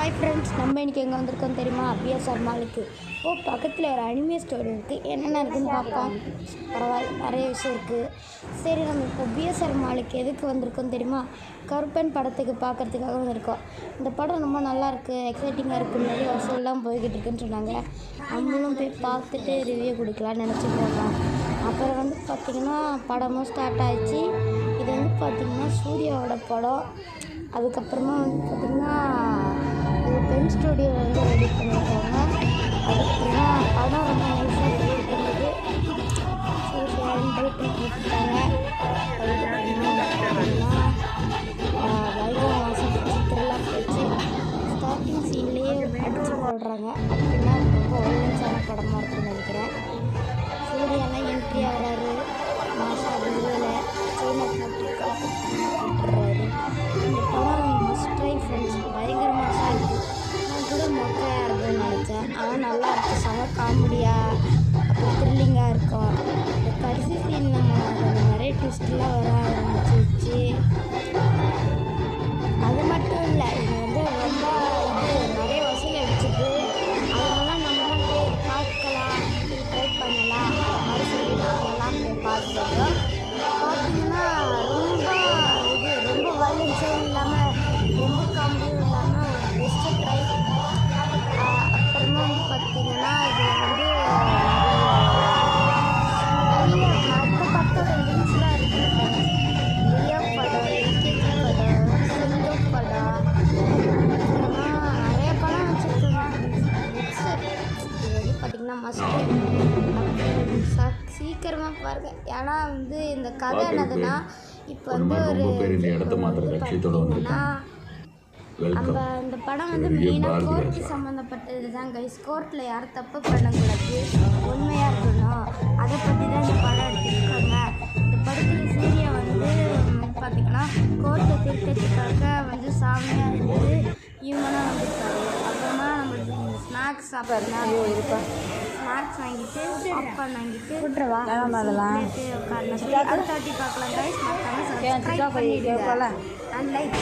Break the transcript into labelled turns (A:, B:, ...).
A: Hi friends, நம்ம இன்றைக்கி எங்கே வந்திருக்கோம் தெரியுமா? பிஎஸ்ஆர் மாலுக்கு. பக்கத்தில் ஒரு அனிமே ஸ்டோர் இருக்குது. என்னென்ன இருக்குதுன்னு பார்ப்போம். பரவாயில்ல, நிறைய விஷயம் இருக்குது. சரி, நம்ம இப்போ பிஎஸ்ஆர் மாலுக்கு எதுக்கு வந்திருக்கோம் தெரியுமா? கருப்பன் படத்துக்கு பார்க்குறதுக்காக வந்திருக்கோம். இந்த படம் ரொம்ப நல்லாயிருக்கு, எக்ஸைட்டிங்காக இருக்குது, நிறைய வசூல்லாம் போய்கிட்டு இருக்குன்னு சொன்னாங்க. நம்மளும் போய் பார்த்துட்டு ரிவ்யூ கொடுக்கலான்னு நினச்சி போனோம். அப்புறம் பார்த்திங்கன்னா படமும் ஸ்டார்ட் ஆகிடுச்சு. இது பார்த்திங்கன்னா சூர்யாவோட படம். அதுக்கப்புறமா பார்த்திங்கன்னா இது பென் ஸ்டுடியோ ரெடி பண்ணியிருக்காங்க. அதுக்கப்புறமா படம் ரொம்ப நைஸாக ரெடி பண்ணுறது டைட்டில் போட்டுட்டாங்க. அதுக்கப்புறமா வைகை மாதம் சித்திரெல்லாம் வச்சு ஸ்டார்டிங் சீன்லேயே அடித்து போடுறாங்க. அப்படின்னா ரொம்ப ஒழுங்கான படமாக இருக்குன்னு நினைக்கிறேன். சூர்யாலாம் என்ட்ரி ஆகிறாரு, மாசா விழுவலை சீனை போட்டுறாரு. இந்த படம் மஸ்ட் ட்ரை ஃப்ரெண்ட்ஸ், பயங்கர மாசாக இருக்குது. நான் கூட மொக்கையாக இருக்குன்னு நினச்சேன், ஆனால் நல்லா இருக்குது. செம காமெடியாக அப்புறம் த்ரில்லிங்காக இருக்கும். இந்த கடைசி சீனில் நம்ம நிறைய ட்விஸ்ட்லாம் வர ஆரம்பிச்சிச்சு. அது மட்டும் இல்லை, இது ரொம்ப நிறைய வசூல் அடிச்சுது. அதனால நம்மளாம் போய் பார்க்கலாம், ட்ரை பண்ணலாம், மறுபடியும் நாங்கள்லாம் போய் பார்த்துருக்கோம். பார்த்திங்கன்னா ரொம்ப வயலன்ஸும் இல்லாமல் ரொம்ப காமெடியும் இல்லாமல் பெஸ்ட்டு ட்ரை. அப்புறமா பார்த்திங்கன்னா இது நிறைய மற்ற படத்தோட லிங்க்ஸ்லாம் இருக்குது. லியோ படம், எல்கேஜி படம், சிந்து படம், அப்புறமா நிறைய படம் வச்சுருக்காங்க. இது பார்த்திங்கன்னா மஸ்ட் சீக்கிரமாக பாருங்கள். ஏன்னா இந்த கதை என்னதுன்னா, இப்போ ஒரு பார்த்திங்கன்னா நம்ம இந்த படம் மெயினாக கோர்ட்டு சம்மந்தப்பட்டது தான் கைஸ். கோர்ட்டில் யாரும் தப்பு பண்ணக்கூடாது, உண்மையாக இருக்கணும், அதை பற்றி தான் இந்த படம் எடுத்துருக்காங்க. இந்த படத்தில் சூர்யா பார்த்திங்கன்னா கோர்ட்டை திருத்தத்துக்காக சாமியாக இருந்து ஹியூமனாக வந்திருக்காரு. அப்புறமா நம்மளுக்கு இந்த ஸ்நாக்ஸ் சாப்பிட்றதுனா ஸ்நாக்ஸ் வாங்கிட்டு பாப்கார்ன் வாங்கிட்டு உட்காரணும். அடுத்த வாட்டி பார்க்கலாம் கைஸ். மறக்காம சப்ஸ்கிரைப் பண்ணிடுங்க அண்ட் லைக்.